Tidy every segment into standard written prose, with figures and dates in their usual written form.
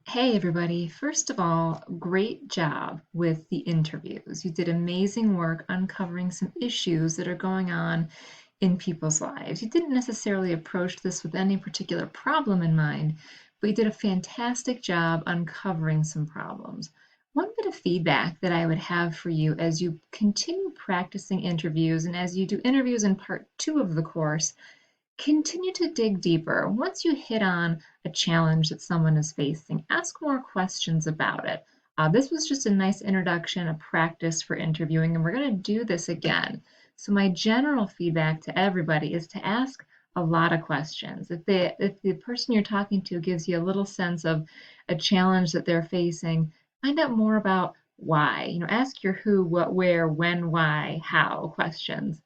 Hey everybody, first of all, great job with the interviews. You did amazing work uncovering some issues that are going on in people's lives. You didn't necessarily approach this with any particular problem in mind, but you did a fantastic job uncovering some problems. One bit of feedback that I would have for you as you continue practicing interviews and as you do interviews in part two of the course, continue to dig deeper. Once you hit on a challenge that someone is facing, ask more questions about it. This was just a nice introduction, a practice for interviewing, and we're going to do this again. So my general feedback to everybody is to ask a lot of questions. If the person you're talking to gives you a little sense of a challenge that they're facing, find out more about why. Ask your who, what, where, when, why, how questions.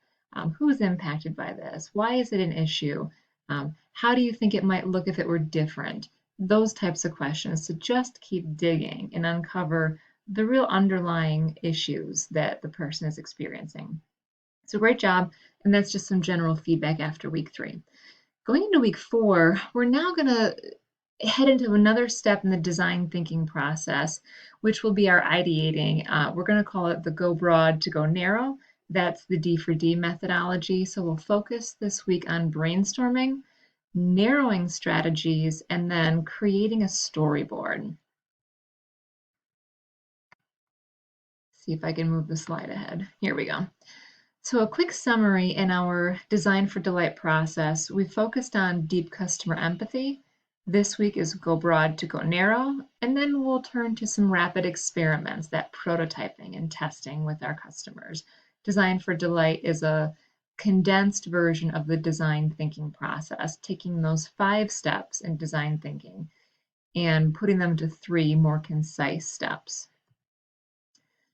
Who's impacted by this? Why is it an issue? How do you think it might look if it were different? Those types of questions to just keep digging and uncover the real underlying issues that the person is experiencing. So great job. And that's just some general feedback after week 3. Going into week 4, we're now going to head into another step in the design thinking process, which will be our ideating. We're going to call it the go broad to go narrow. That's the D for D methodology. So we'll focus this week on brainstorming, narrowing strategies, and then creating a storyboard. See if I can move the slide ahead. Here we go. So a quick summary in our Design for Delight process, we focused on deep customer empathy. This week is go broad to go narrow, and then we'll turn to some rapid experiments, that prototyping and testing with our customers. Design for Delight is a condensed version of the design thinking process, taking those 5 steps in design thinking and putting them to 3 more concise steps.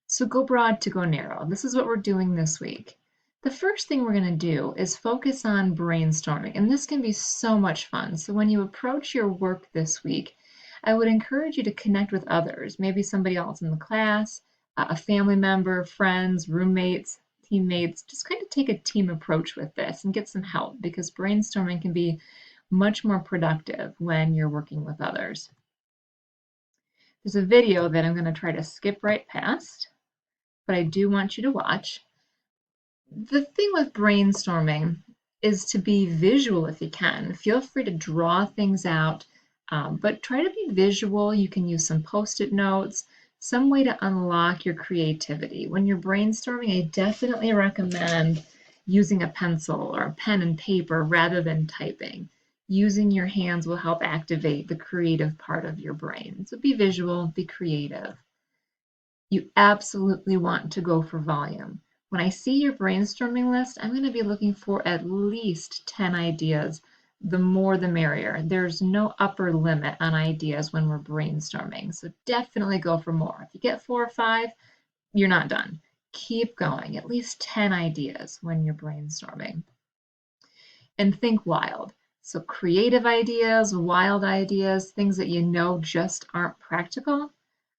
So go broad to go narrow. This is what we're doing this week. The first thing we're going to do is focus on brainstorming, and this can be so much fun. So when you approach your work this week, I would encourage you to connect with others, maybe somebody else in the class, a family member, friends, roommates, teammates. Just kind of take a team approach with this and get some help because brainstorming can be much more productive when you're working with others. There's a video that I'm going to try to skip right past, but I do want you to watch. The thing with brainstorming is to be visual if you can. Feel free to draw things out, but try to be visual. You can use some post-it notes, some way to unlock your creativity. When you're brainstorming, I definitely recommend using a pencil or a pen and paper rather than typing. Using your hands will help activate the creative part of your brain. So be visual, be creative. You absolutely want to go for volume. When I see your brainstorming list, I'm going to be looking for at least 10 ideas. The more the merrier. There's no upper limit on ideas when we're brainstorming. So definitely go for more. If you get 4 or 5, you're not done. Keep going. At least 10 ideas when you're brainstorming. And think wild. So creative ideas, wild ideas, things that you know just aren't practical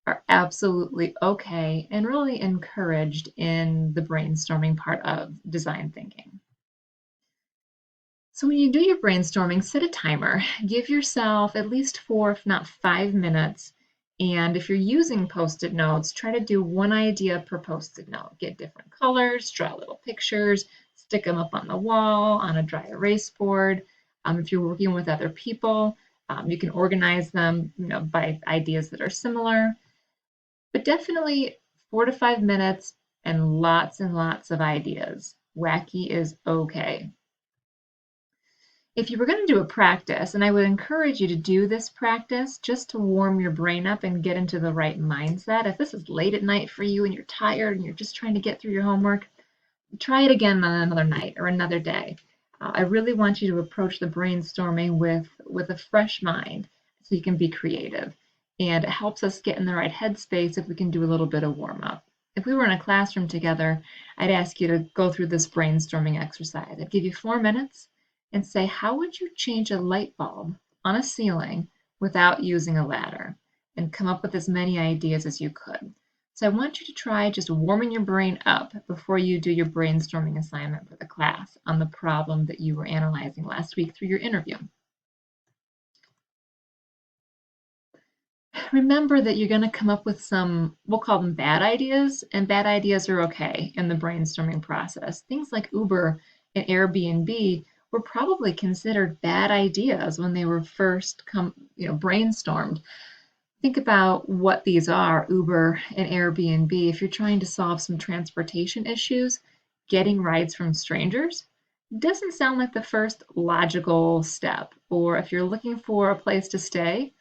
are absolutely okay and really encouraged in the brainstorming part of design thinking. So when you do your brainstorming, set a timer. Give yourself at least 4, if not 5 minutes. And if you're using post-it notes, try to do one idea per post-it note. Get different colors, draw little pictures, stick them up on the wall, on a dry erase board. If you're working with other people, you can organize them, by ideas that are similar. But definitely 4 to 5 minutes and lots of ideas. Wacky is okay. If you were going to do a practice, and I would encourage you to do this practice just to warm your brain up and get into the right mindset. If this is late at night for you and you're tired and you're just trying to get through your homework, try it again on another night or another day. I really want you to approach the brainstorming with a fresh mind so you can be creative. And it helps us get in the right headspace if we can do a little bit of warm up. If we were in a classroom together, I'd ask you to go through this brainstorming exercise. I'd give you 4 minutes and say, how would you change a light bulb on a ceiling without using a ladder? And come up with as many ideas as you could. So I want you to try just warming your brain up before you do your brainstorming assignment for the class on the problem that you were analyzing last week through your interview. remember that you're going to come up with some, we'll call them bad ideas, and bad ideas are okay in the brainstorming process. Things like Uber and Airbnb were probably considered bad ideas when they were first brainstormed. Think about what these are, Uber and Airbnb. If you're trying to solve some transportation issues, getting rides from strangers doesn't sound like the first logical step. Or if you're looking for a place to stay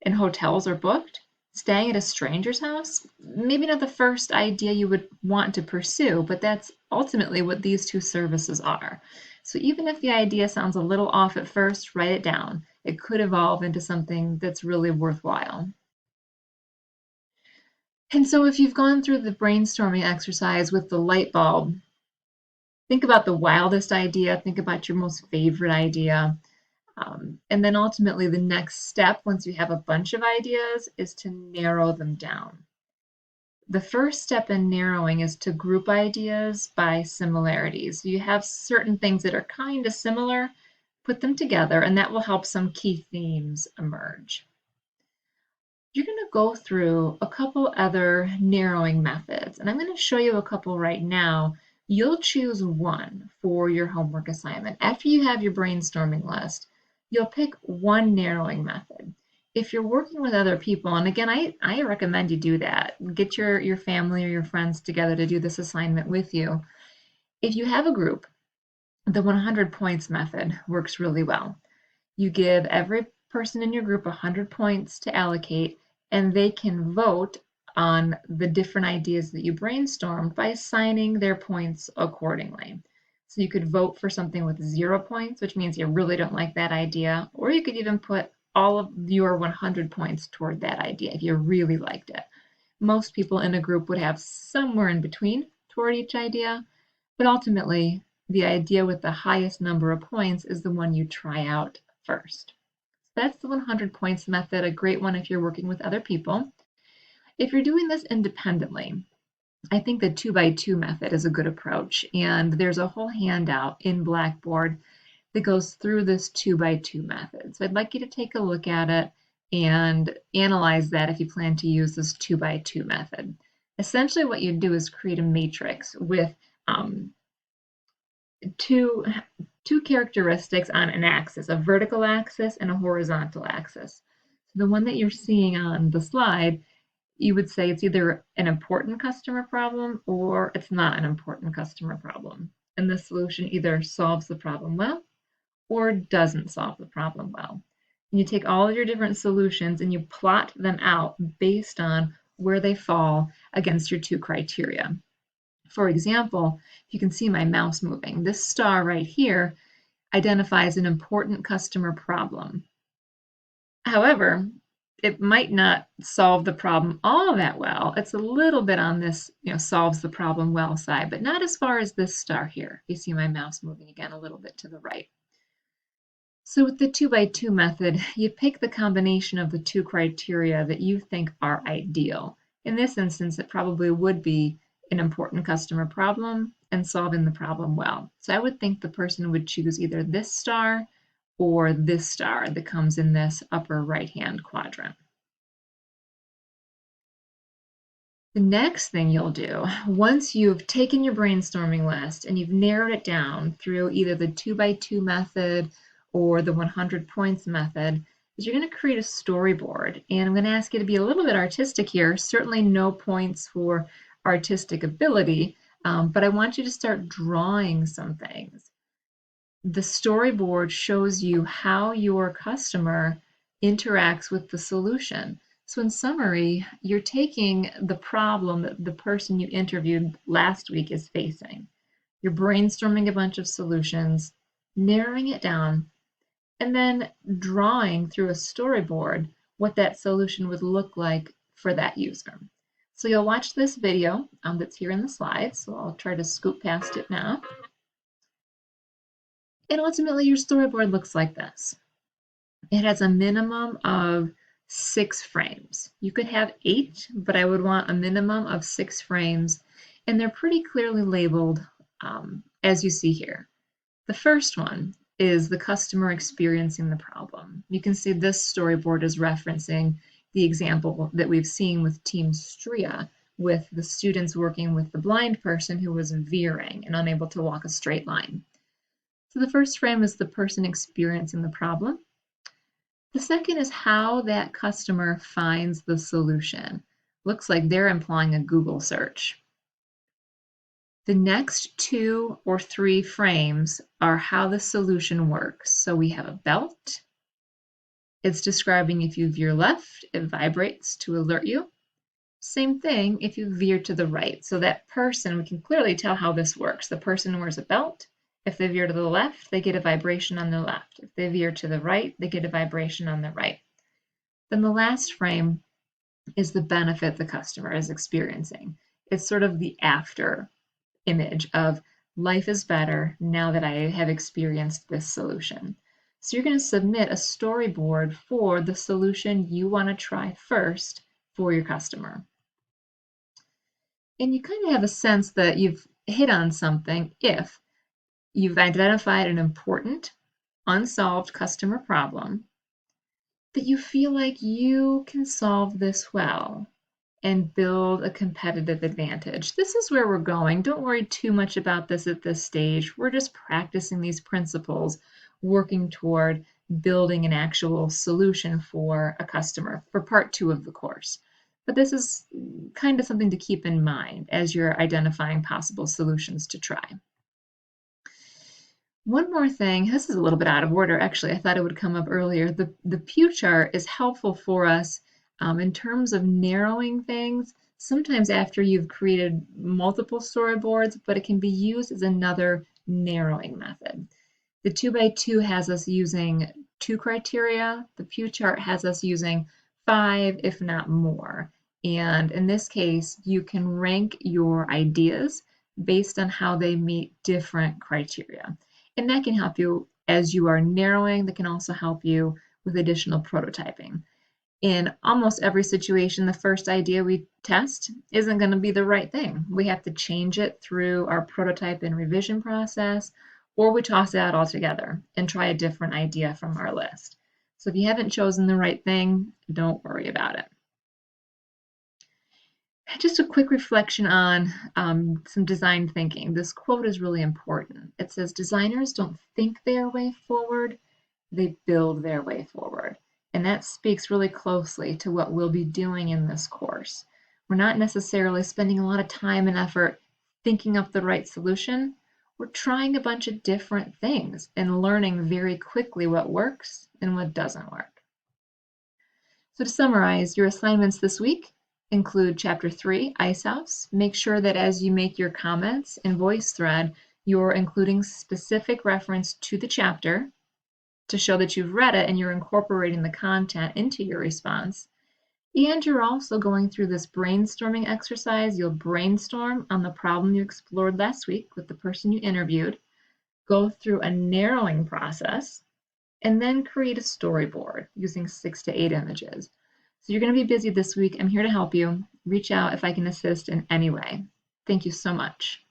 and hotels are booked, staying at a stranger's house, maybe not the first idea you would want to pursue, but that's ultimately what these two services are. So even if the idea sounds a little off at first, write it down. It could evolve into something that's really worthwhile. And so if you've gone through the brainstorming exercise with the light bulb, think about the wildest idea, think about your most favorite idea. And then ultimately, the next step, once you have a bunch of ideas, is to narrow them down. The first step in narrowing is to group ideas by similarities. You have certain things that are kind of similar, put them together, and that will help some key themes emerge. You're going to go through a couple other narrowing methods, and I'm going to show you a couple right now. You'll choose one for your homework assignment. After you have your brainstorming list, you'll pick one narrowing method. If you're working with other people, and again, I recommend you do that. Get your family or your friends together to do this assignment with you. If you have a group, the 100 points method works really well. You give every person in your group 100 points to allocate, and they can vote on the different ideas that you brainstormed by assigning their points accordingly. So you could vote for something with 0 points, which means you really don't like that idea, or you could even put all of your 100 points toward that idea if you really liked it. Most people in a group would have somewhere in between toward each idea, but ultimately, the idea with the highest number of points is the one you try out first. So that's the 100 points method, a great one if you're working with other people. If you're doing this independently, I think the 2x2 method is a good approach, and there's a whole handout in Blackboard that goes through this 2x2 method. So I'd like you to take a look at it and analyze that if you plan to use this 2x2 method. Essentially what you do is create a matrix with two characteristics on an axis, a vertical axis and a horizontal axis. So the one that you're seeing on the slide, you would say it's either an important customer problem or it's not an important customer problem. And the solution either solves the problem well or doesn't solve the problem well. And you take all of your different solutions and you plot them out based on where they fall against your two criteria. For example, you can see my mouse moving. This star right here identifies an important customer problem. However, it might not solve the problem all that well. It's a little bit on this, solves the problem well side, but not as far as this star here. You see my mouse moving again a little bit to the right. So with the 2x2 method, you pick the combination of the two criteria that you think are ideal. In this instance, it probably would be an important customer problem and solving the problem well. So I would think the person would choose either this star or this star that comes in this upper right-hand quadrant. The next thing you'll do, once you've taken your brainstorming list and you've narrowed it down through either the 2x2 method or the 100 points method, is you're going to create a storyboard. And I'm going to ask you to be a little bit artistic here. Certainly no points for artistic ability, but I want you to start drawing some things. The storyboard shows you how your customer interacts with the solution. So in summary, you're taking the problem that the person you interviewed last week is facing. You're brainstorming a bunch of solutions, narrowing it down, and then drawing through a storyboard what that solution would look like for that user. So you'll watch this video that's here in the slides. So I'll try to scoot past it now. And ultimately your storyboard looks like this. It has a minimum of 6 frames. You could have 8, but I would want a minimum of 6 frames. And they're pretty clearly labeled as you see here. The first one is the customer experiencing the problem. You can see this storyboard is referencing the example that we've seen with Team Stria, with the students working with the blind person who was veering and unable to walk a straight line. So the first frame is the person experiencing the problem. The second is how that customer finds the solution. Looks like they're implying a Google search. The next 2 or 3 frames are how the solution works. So we have a belt. It's describing if you veer left, it vibrates to alert you. Same thing if you veer to the right. So that person, we can clearly tell how this works. The person wears a belt. If they veer to the left, they get a vibration on the left. If they veer to the right, they get a vibration on the right. Then the last frame is the benefit the customer is experiencing. It's sort of the after image of life is better now that I have experienced this solution. So you're going to submit a storyboard for the solution you want to try first for your customer. And you kind of have a sense that you've hit on something if you've identified an important, unsolved customer problem that you feel like you can solve this well and build a competitive advantage. This is where we're going. Don't worry too much about this at this stage. We're just practicing these principles, working toward building an actual solution for a customer for part 2 of the course. But this is kind of something to keep in mind as you're identifying possible solutions to try. One more thing, this is a little bit out of order actually, I thought it would come up earlier. The pew chart is helpful for us in terms of narrowing things, sometimes after you've created multiple storyboards, but it can be used as another narrowing method. The 2x2 has us using 2 criteria. The pew chart has us using 5, if not more. And in this case, you can rank your ideas based on how they meet different criteria. And that can help you as you are narrowing. That can also help you with additional prototyping. In almost every situation, the first idea we test isn't going to be the right thing. We have to change it through our prototype and revision process, or we toss it out altogether and try a different idea from our list. So if you haven't chosen the right thing, don't worry about it. Just a quick reflection on some design thinking. This quote is really important. It says, designers don't think their way forward, they build their way forward. And that speaks really closely to what we'll be doing in this course. We're not necessarily spending a lot of time and effort thinking up the right solution. We're trying a bunch of different things and learning very quickly what works and what doesn't work. So to summarize, your assignments this week include Chapter 3, Ice House. Make sure that as you make your comments in VoiceThread, you're including specific reference to the chapter to show that you've read it and you're incorporating the content into your response. And you're also going through this brainstorming exercise. You'll brainstorm on the problem you explored last week with the person you interviewed, go through a narrowing process, and then create a storyboard using 6 to 8 images. So you're going to be busy this week. I'm here to help you. Reach out if I can assist in any way. Thank you so much.